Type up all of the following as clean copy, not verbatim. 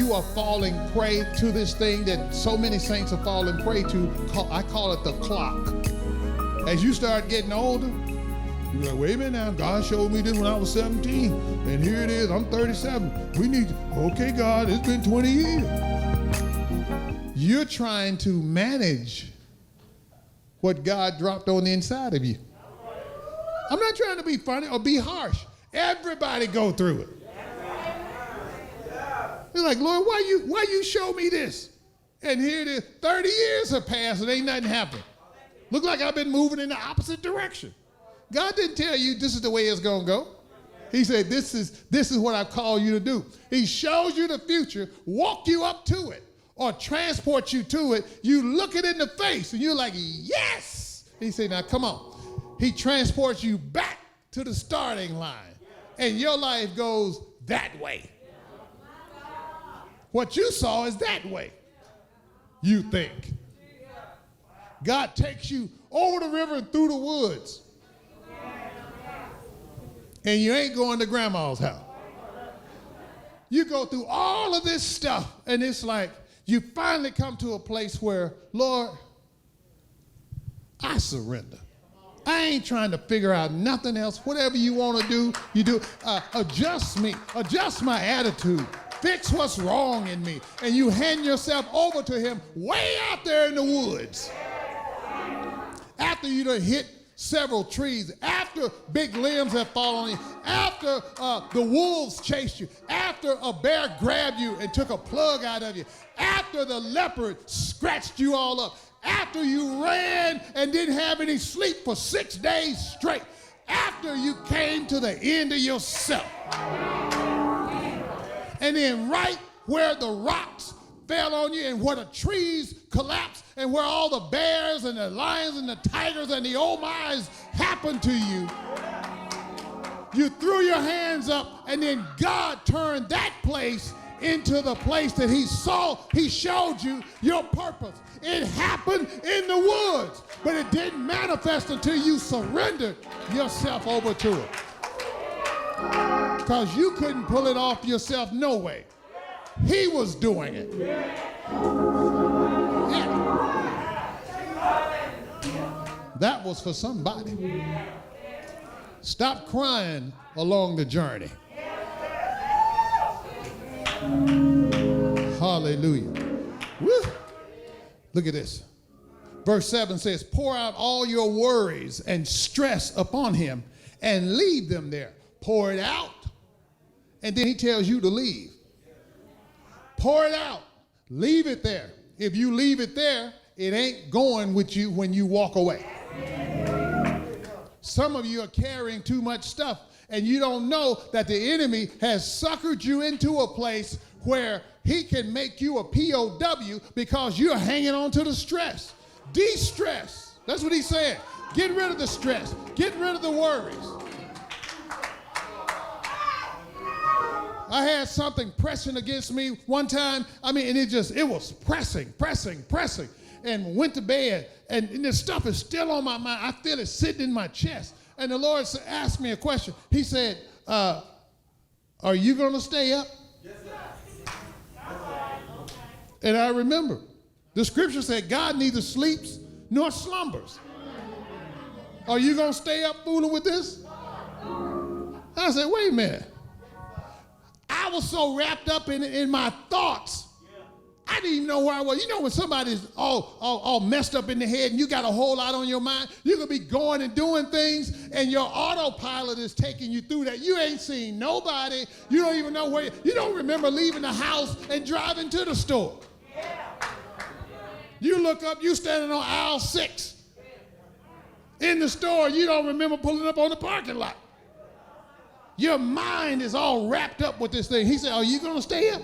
you are falling prey to this thing that so many saints are falling prey to, I call it the clock. As you start getting older, you're like, wait a minute now, God showed me this when I was 17, and here it is, I'm 37. Okay, God, it's been 20 years. You're trying to manage what God dropped on the inside of you. I'm not trying to be funny or be harsh. Everybody go through it. You're like, Lord, why you show me this? And here it is, 30 years have passed and ain't nothing happened. Look like I've been moving in the opposite direction. God didn't tell you this is the way it's going to go. He said, this is what I call you to do. He shows you the future, walk you up to it, or transport you to it. You look it in the face, and you're like, yes. He said, now come on. He transports you back to the starting line, and your life goes that way. What you saw is that way, you think. God takes you over the river and through the woods. And you ain't going to grandma's house. You go through all of this stuff, and it's like you finally come to a place where, Lord, I surrender. I ain't trying to figure out nothing else. Whatever you want to do, you do. Adjust me. Adjust my attitude. Fix what's wrong in me. And you hand yourself over to him way out there in the woods. After you done hit several trees, after big limbs have fallen on you, after the wolves chased you, after a bear grabbed you and took a plug out of you, after the leopard scratched you all up, after you ran and didn't have any sleep for 6 days straight, after you came to the end of yourself. And then right where the rocks fell on you and where the trees collapsed and where all the bears and the lions and the tigers and the oh my's happened to you, you threw your hands up, and then God turned that place into the place that he showed you your purpose. It happened in the woods, but it didn't manifest until you surrendered yourself over to it. Because you couldn't pull it off yourself, no way. He was doing it. Yeah. That was for somebody. Stop crying along the journey. Hallelujah. Woo. Look at this. Verse 7 says, pour out all your worries and stress upon him and leave them there. Pour it out, and then he tells you to leave. Pour it out. Leave it there. If you leave it there, it ain't going with you when you walk away. Some of you are carrying too much stuff, and you don't know that the enemy has suckered you into a place where he can make you a POW because you're hanging on to the stress. De-stress. That's what he's saying. Get rid of the stress. Get rid of the worries. I had something pressing against me one time. And it was pressing, and went to bed, and this stuff is still on my mind. I feel it sitting in my chest. And the Lord asked me a question. He said, are you going to stay up? Yes, sir. And I remember the scripture said God neither sleeps nor slumbers. Are you going to stay up fooling with this? I said, wait a minute. I was so wrapped up in my thoughts, I didn't even know where I was. You know when somebody's all messed up in the head and you got a whole lot on your mind, you could be going and doing things and your autopilot is taking you through that. You ain't seen nobody. You don't even know where. You don't remember leaving the house and driving to the store. You look up, you standing on aisle 6. In the store, you don't remember pulling up on the parking lot. Your mind is all wrapped up with this thing. He said, are you going to stay up?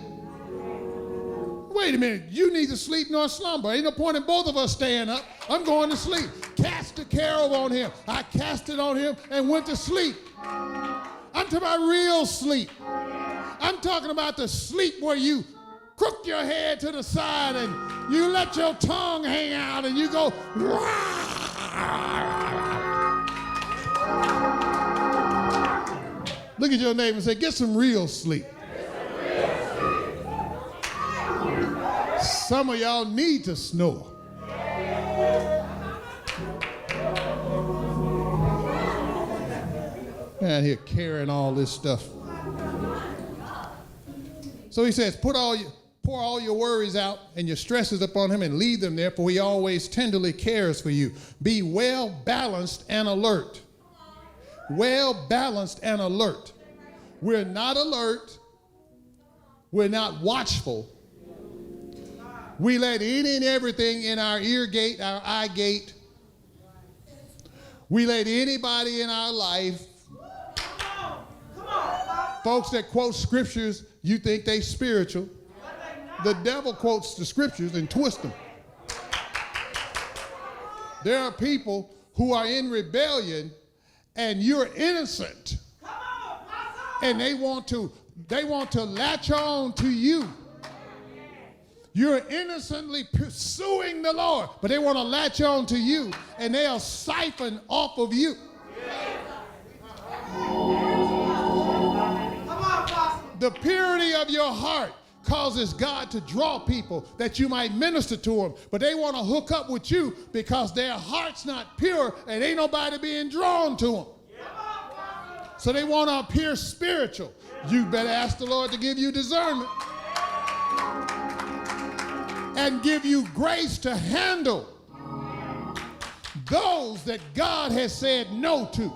Wait a minute. You neither sleep nor slumber. Ain't no point in both of us staying up. I'm going to sleep. Cast the care on him. I cast it on him and went to sleep. I'm talking about real sleep. I'm talking about the sleep where you crook your head to the side and you let your tongue hang out and you go, look at your neighbor and say, get some real sleep. Some of y'all need to snore. Man, here carrying all this stuff. So he says, pour all your worries out and your stresses upon him and leave them there, for he always tenderly cares for you. Be well balanced and alert. Well balanced and alert. We're not alert. We're not watchful. We let any and everything in our ear gate, our eye gate. We let anybody in our life. Folks that quote scriptures, you think they spiritual. The devil quotes the scriptures and twists them. There are people who are in rebellion and you're innocent. And they want to latch on to you. You're innocently pursuing the Lord, but they want to latch on to you and they'll siphon off of you. The purity of your heart causes God to draw people that you might minister to them, but they want to hook up with you because their heart's not pure and ain't nobody being drawn to them. So they want to appear spiritual. You better ask the Lord to give you discernment and give you grace to handle those that God has said no to.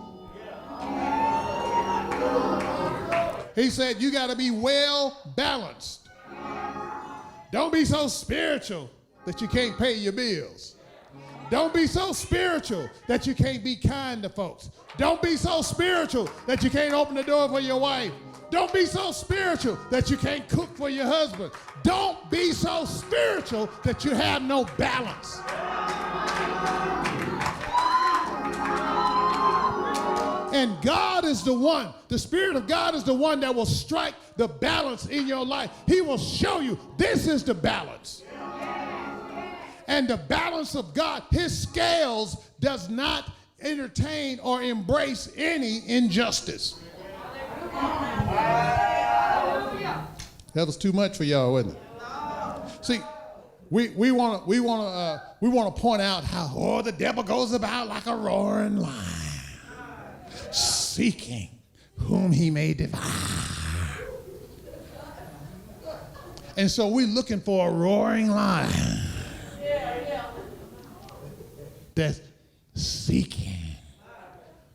He said you got to be well balanced. Don't be so spiritual that you can't pay your bills. Don't be so spiritual that you can't be kind to folks. Don't be so spiritual that you can't open the door for your wife. Don't be so spiritual that you can't cook for your husband. Don't be so spiritual that you have no balance. And God is the one, the Spirit of God is the one that will strike the balance in your life. He will show you this is the balance. And the balance of God, his scales does not entertain or embrace any injustice. That was too much for y'all, wasn't it? See, we want to point out how the devil goes about like a roaring lion, seeking whom he may devour. And so we're looking for a roaring lion that's seeking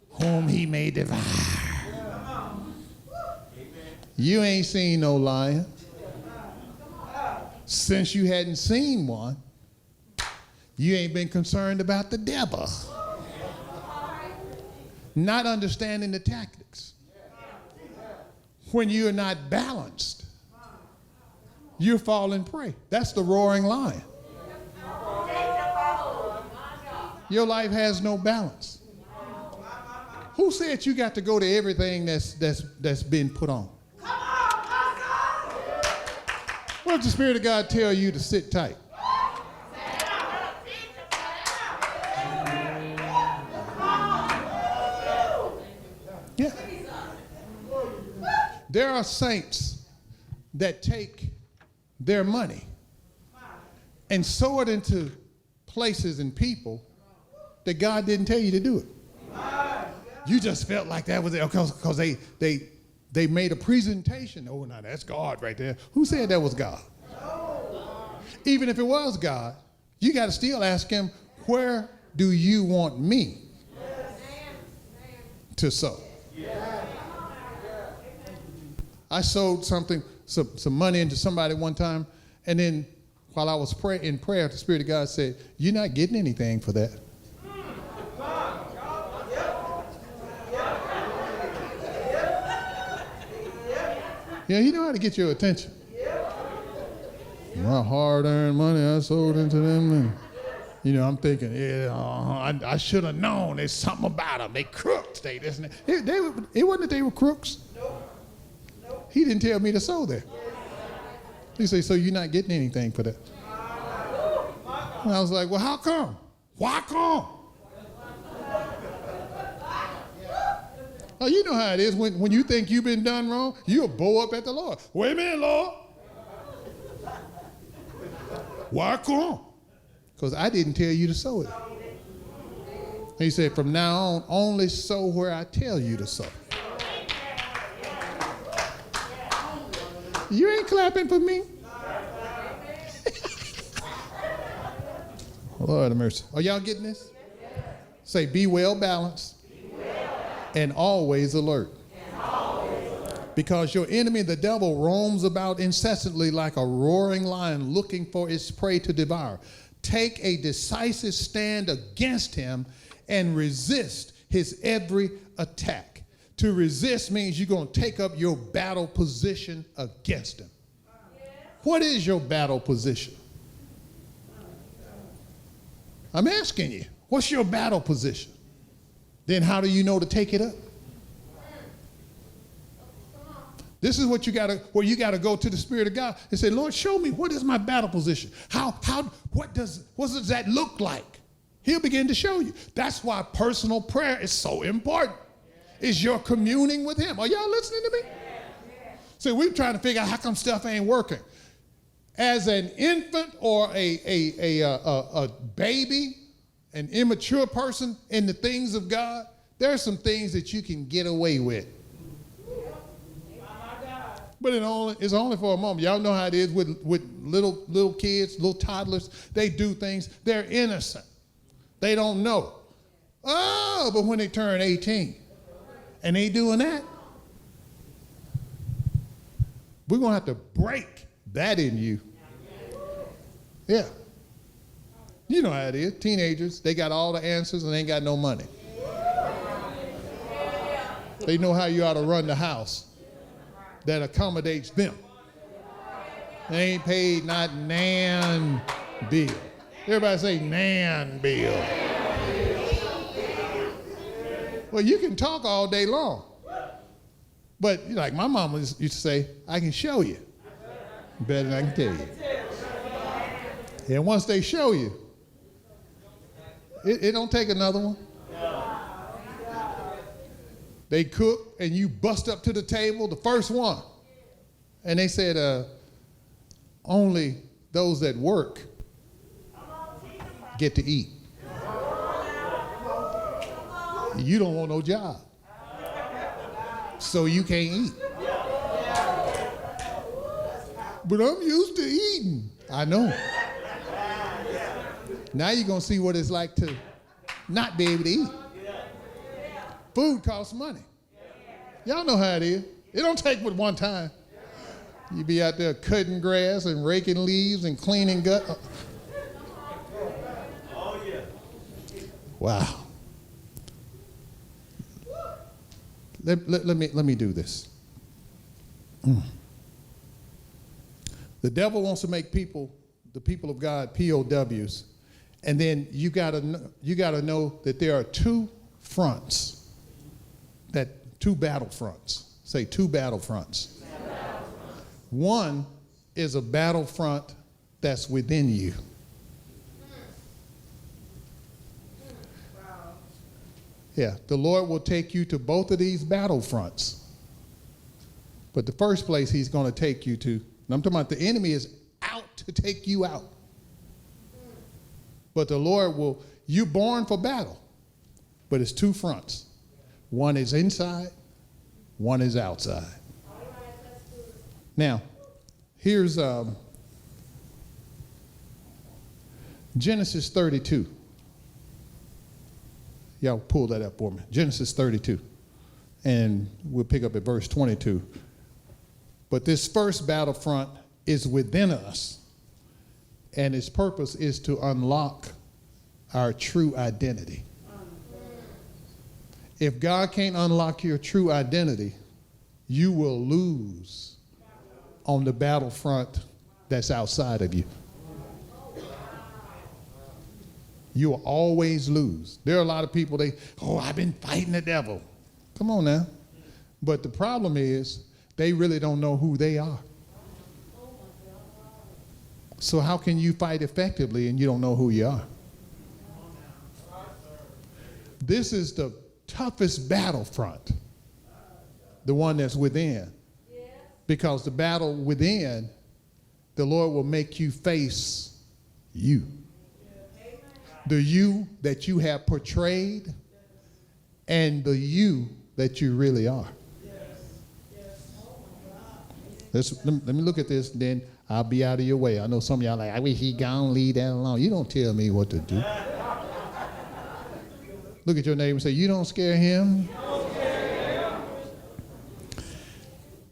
whom he may devour. You ain't seen no lion. Since you hadn't seen one, you ain't been concerned about the devil. Not understanding the tactics. When you're not balanced, you're falling prey. That's the roaring lion. Your life has no balance. Who said you got to go to everything that's been put on? What if the Spirit of God tell you to sit tight? Yeah. There are saints that take their money and sow it into places and people that God didn't tell you to do it. You just felt like that was it because they made a presentation. Oh, now that's God right there. Who said that was God? Even if it was God, you got to still ask him, where do you want me to sow? I sold some money into somebody one time, and then while I was in prayer, the Spirit of God said, you're not getting anything for that. Yeah, he know how to get your attention. My hard-earned money I sold into them, and I'm thinking, I should have known. There's something about them. They crooks. They this and that. It wasn't that they were crooks. He didn't tell me to sow there. He said, so you're not getting anything for that. And I was like, well, how come? Why come? Oh, you know how it is when you think you've been done wrong, you'll bow up at the Lord. Wait a minute, Lord. Why come? Because I didn't tell you to sow it. He said, from now on, only sow where I tell you to sow. You ain't clapping for me. Lord have mercy. Are y'all getting this? Say, be well balanced and always alert. Because your enemy, the devil, roams about incessantly like a roaring lion looking for its prey to devour. Take a decisive stand against him and resist his every attack. To resist means you're going to take up your battle position against him. What is your battle position? I'm asking you, what's your battle position? Then how do you know to take it up? This is what you gotta go to the Spirit of God and say, Lord, show me, what is my battle position? What does that look like? He'll begin to show you. That's why personal prayer is so important. Is your communing with him. Are y'all listening to me? So we're trying to figure out how come stuff ain't working. As an infant or a baby, an immature person in the things of God, there are some things that you can get away with. But it's only for a moment. Y'all know how it is with little kids, little toddlers. They do things. They're innocent. They don't know. Oh, but when they turn 18 and they doing that, we're going to have to break that in you. Yeah. You know how it is. Teenagers, they got all the answers and they ain't got no money. They know how you ought to run the house that accommodates them. They ain't paid not nan bill. Everybody say nan bill. Well, you can talk all day long. But like my mama used to say, I can show you better than I can tell you. And once they show you, it don't take another one. They cook and you bust up to the table, the first one. And they said, only those that work get to eat. You don't want no job. So you can't eat. But I'm used to eating. I know. Now you're going to see what it's like to not be able to eat. Food costs money. Y'all know how it is. It don't take but one time. You be out there cutting grass and raking leaves and cleaning gut. Oh, yeah. Wow. Let me do this. The devil wants to make the people of God, POWs, and then you gotta know that there are two fronts. Two battlefronts. Say two battlefronts. One is a battlefront that's within you. Yeah, the Lord will take you to both of these battlefronts. But the first place he's going to take you to, and I'm talking about the enemy is out to take you out. But the Lord you're born for battle. But it's two fronts. One is inside, one is outside. Now, here's Genesis 32. Y'all pull that up for me. Genesis 32. And we'll pick up at verse 22. But this first battlefront is within us, and its purpose is to unlock our true identity. If God can't unlock your true identity, you will lose on the battlefront that's outside of you. You will always lose. There are a lot of people, I've been fighting the devil. Come on now. But the problem is, they really don't know who they are. So how can you fight effectively and you don't know who you are? This is the toughest battlefront, the one that's within. Because the battle within, the Lord will make you face you. The you that you have portrayed and the you that you really are. Let me look at this, then I'll be out of your way. I know some of y'all like, I wish he gone, leave that alone. You don't tell me what to do. Look at your neighbor and say, you don't scare him.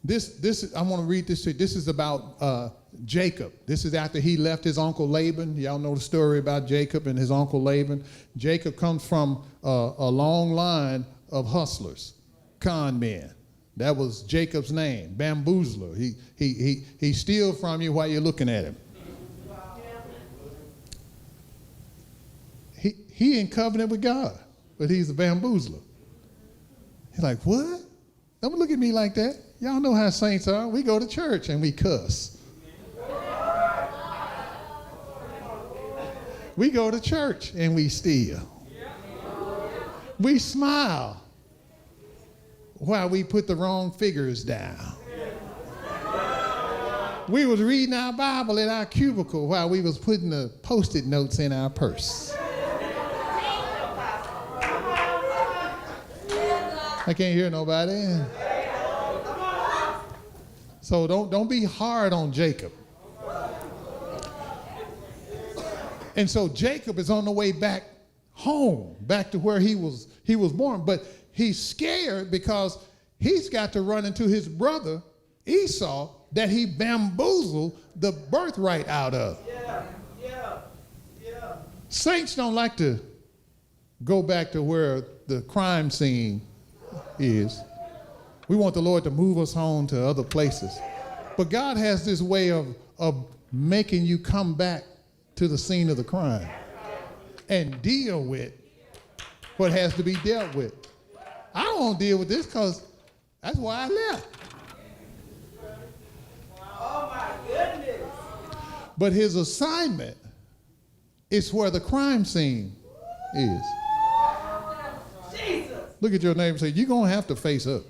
This I want to read this to you. This is about Jacob. This is after he left his uncle Laban. Y'all know the story about Jacob and his uncle Laban. Jacob comes from a long line of hustlers, con men. That was Jacob's name, bamboozler. He steals from you while you're looking at him. He in covenant with God, but he's a bamboozler. He's like, what? Don't look at me like that. Y'all know how saints are. We go to church and we cuss. We go to church and we steal. We smile while we put the wrong figures down. We was reading our Bible in our cubicle while we was putting the Post-it notes in our purse. I can't hear nobody. So don't be hard on Jacob. And so Jacob is on the way back home, back to where he was born, but he's scared because he's got to run into his brother Esau that he bamboozled the birthright out of. Yeah. Saints don't like to go back to where the crime scene is. We want the Lord to move us on to other places. But God has this way of making you come back to the scene of the crime and deal with what has to be dealt with. I don't want to deal with this because that's why I left. Oh my goodness. But his assignment is where the crime scene is. Jesus. Look at your neighbor and say, you're going to have to face up.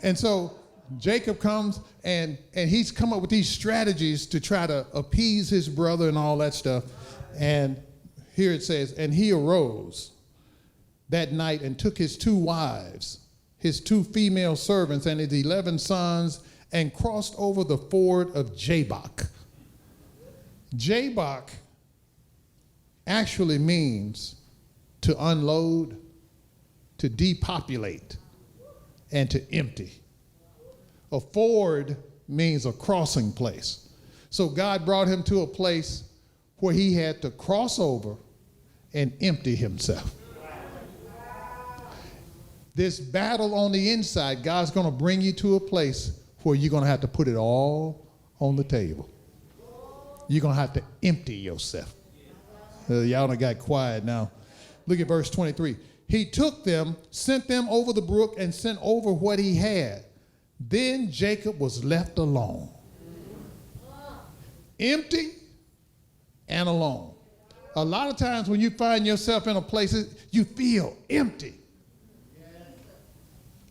And so Jacob comes and he's come up with these strategies to try to appease his brother and all that stuff. And here it says, and he arose that night and took his 2 wives, his 2 female servants, and his 11 sons, and crossed over the ford of Jabbok. Jabbok actually means to unload, to depopulate, and to empty. A ford means a crossing place. So God brought him to a place where he had to cross over and empty himself. This battle on the inside, God's going to bring you to a place where you're going to have to put it all on the table. You're going to have to empty yourself. Y'all done got quiet now. Look at verse 23. He took them, sent them over the brook, and sent over what he had. Then Jacob was left alone, empty and alone. A lot of times when you find yourself in a place, you feel empty.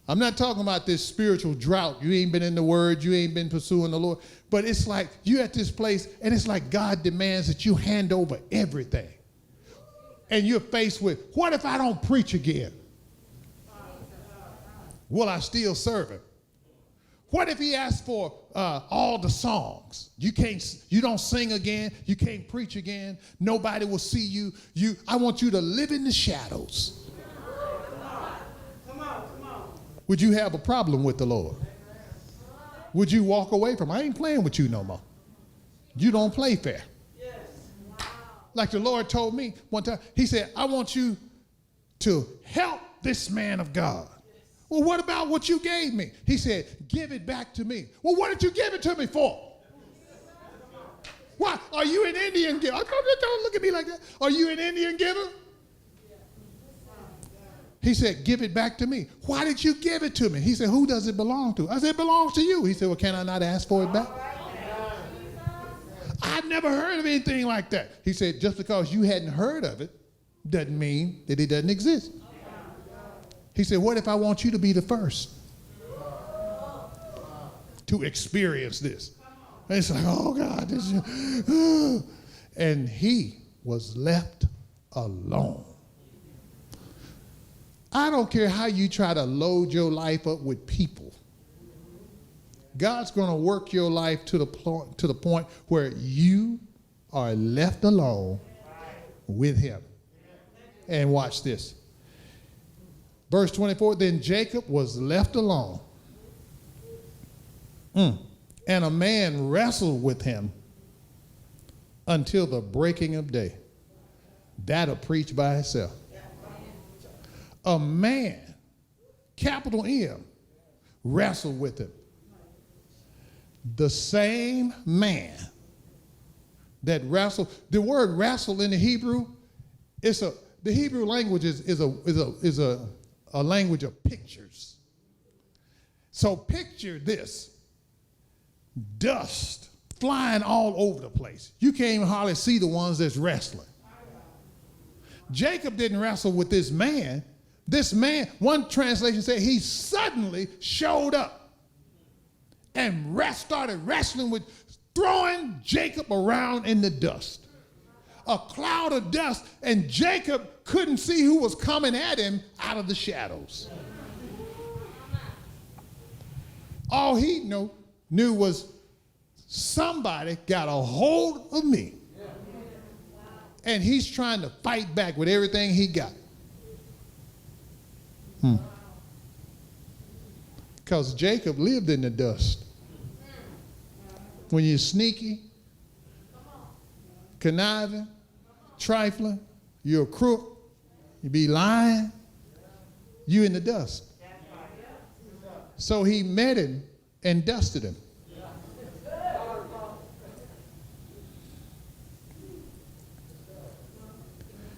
I'm not talking about this spiritual drought. You ain't been in the Word. You ain't been pursuing the Lord. But it's like you're at this place, and it's like God demands that you hand over everything. And you're faced with, what if I don't preach again? Will I still serve him? What if he asks for all the songs? You don't sing again. You can't preach again. Nobody will see you. I want you to live in the shadows. Come on. Would you have a problem with the Lord? Would you walk away from him? I ain't playing with you no more. You don't play fair. Like the Lord told me one time, he said, I want you to help this man of God. Well, what about what you gave me? He said, give it back to me. Well, what did you give it to me for? Why? Are you an Indian giver? Don't look at me like that. Are you an Indian giver? He said, give it back to me. Why did you give it to me? He said, who does it belong to? I said, it belongs to you. He said, well, can I not ask for it back? I've never heard of anything like that. He said, just because you hadn't heard of it doesn't mean that it doesn't exist. He said, what if I want you to be the first to experience this? And it's like, oh God, this is, and he was left alone. I don't care how you try to load your life up with people. God's going to work your life to the point where you are left alone with him. And watch this. Verse 24, then Jacob was left alone. And a man wrestled with him until the breaking of day. That'll preach by itself. A man, capital M, wrestled with him. The same man that wrestled. The word wrestle in the Hebrew, the Hebrew language is a language of pictures. So picture this: dust flying all over the place. You can't even hardly see the ones that's wrestling. Jacob didn't wrestle with this man. This man, one translation said he suddenly showed up and started wrestling with, throwing Jacob around in the dust. A cloud of dust, and Jacob couldn't see who was coming at him out of the shadows. All he knew was somebody got a hold of me. And he's trying to fight back with everything he got. Because Jacob lived in the dust. When you're sneaky, conniving, trifling, you're a crook, you be lying, you in the dust. So he met him and dusted him.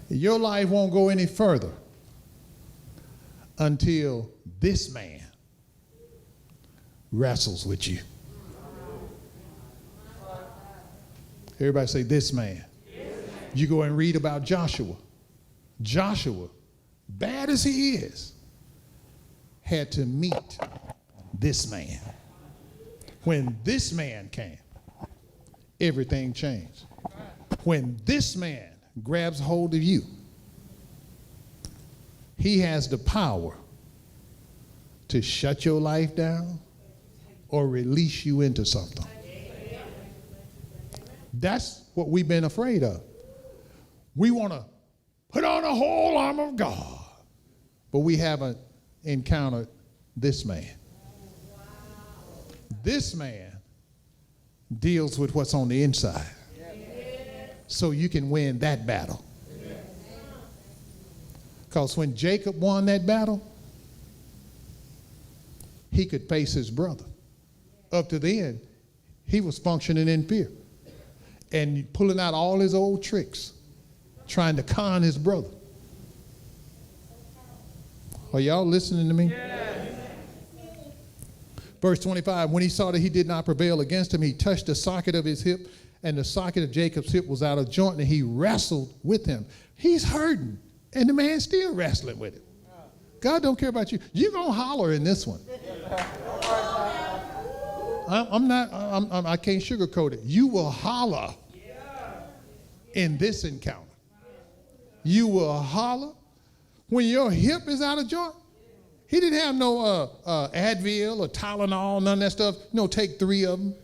Your life won't go any further until this man wrestles with you. Everybody say, this man. You go and read about Joshua. Joshua, bad as he is, had to meet this man. When this man came, everything changed. When this man grabs hold of you, he has the power to shut your life down or release you into something. That's what we've been afraid of. We want to put on the whole armor of God, but we haven't encountered this man. This man deals with what's on the inside, so you can win that battle. Because when Jacob won that battle, he could face his brother. Up to then, he was functioning in fear and pulling out all his old tricks, trying to con his brother. Are y'all listening to me? Yes. Verse 25, when he saw that he did not prevail against him, he touched the socket of his hip, and the socket of Jacob's hip was out of joint, and he wrestled with him. He's hurting, and the man's still wrestling with him. God don't care about you. You're going to holler in this one. I can't sugarcoat it. You will holler in this encounter. You will holler when your hip is out of joint. He didn't have no Advil or Tylenol, none of that stuff. No, take 3 of them,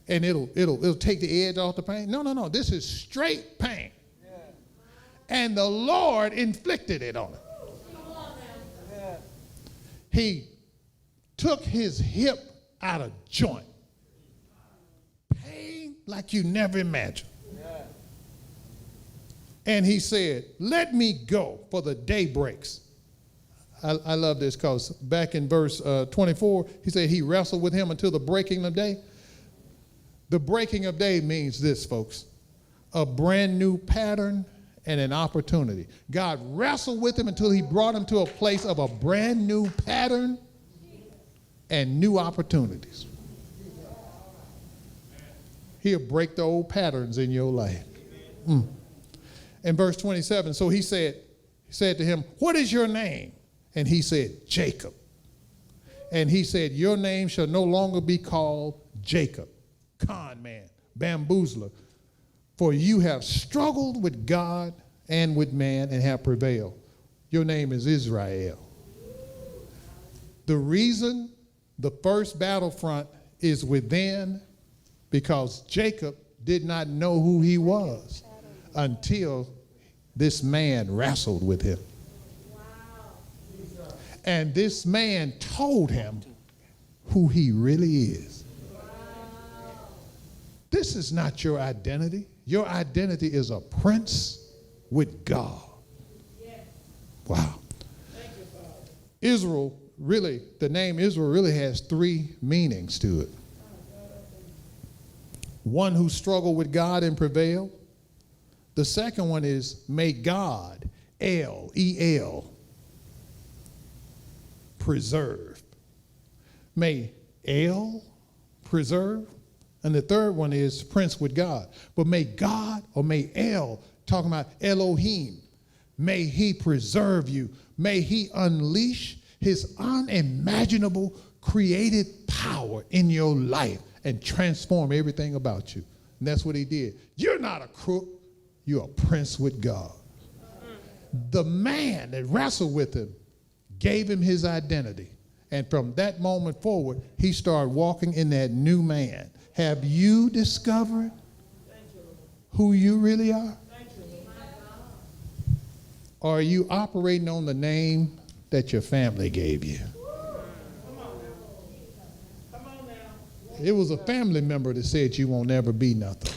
and it'll take the edge off the pain. No. This is straight pain, and the Lord inflicted it on him. He took his hip out of joint. Pain like you never imagined. And he said, let me go, for the day breaks. I love this because back in verse 24, he said he wrestled with him until the breaking of day. The breaking of day means this, folks: a brand new pattern and an opportunity. God wrestled with him until he brought him to a place of a brand new pattern and new opportunities. He'll break the old patterns in your life. In verse 27, so he said to him, what is your name? And he said, Jacob. And he said, your name shall no longer be called Jacob, con man, bamboozler. For you have struggled with God and with man and have prevailed. Your name is Israel. The reason the first battlefront is within, because Jacob did not know who he was until this man wrestled with him. And this man told him who he really is. This is not your identity. Your identity is a prince with God. Wow. Israel really, the name Israel really has three meanings to it. One who struggled with God and prevailed. The second one is may God, El, preserve. May El preserve. And the third one is prince with God. But may God, or may El, talking about Elohim, may he preserve you. May he unleash his unimaginable creative power in your life and transform everything about you. And that's what he did. You're not a crook. You're a prince with God. The man that wrestled with him gave him his identity. And from that moment forward, he started walking in that new man. Have you discovered who you really are? Or are you operating on the name that your family gave you? It was a family member that said you won't ever be nothing.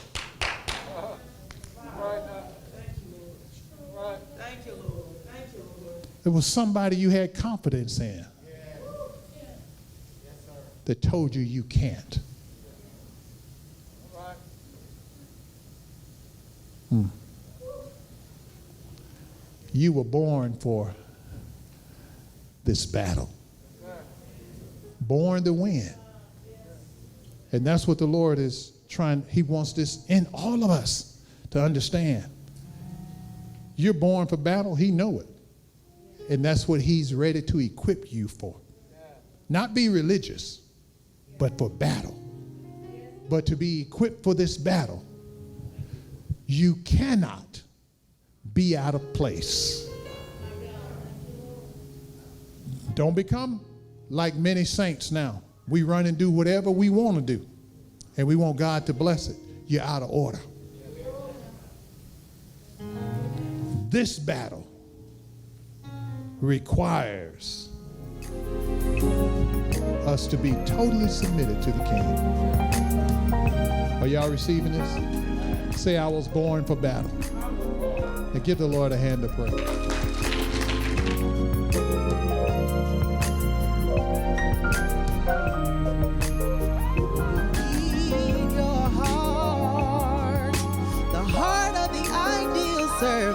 It was somebody you had confidence in that told you you can't. You were born for this battle. Born to win. And that's what the Lord is trying. He wants this in all of us to understand. You're born for battle. He know it. And that's what he's ready to equip you for. Not be religious, but for battle. But to be equipped for this battle, you cannot be out of place. Don't become like many saints now. We run and do whatever we want to do, and we want God to bless it. You're out of order. This battle requires us to be totally submitted to the King. Are y'all receiving this? Say, I was born for battle. And give the Lord a hand of praise. Your heart, the heart of the ideal servant.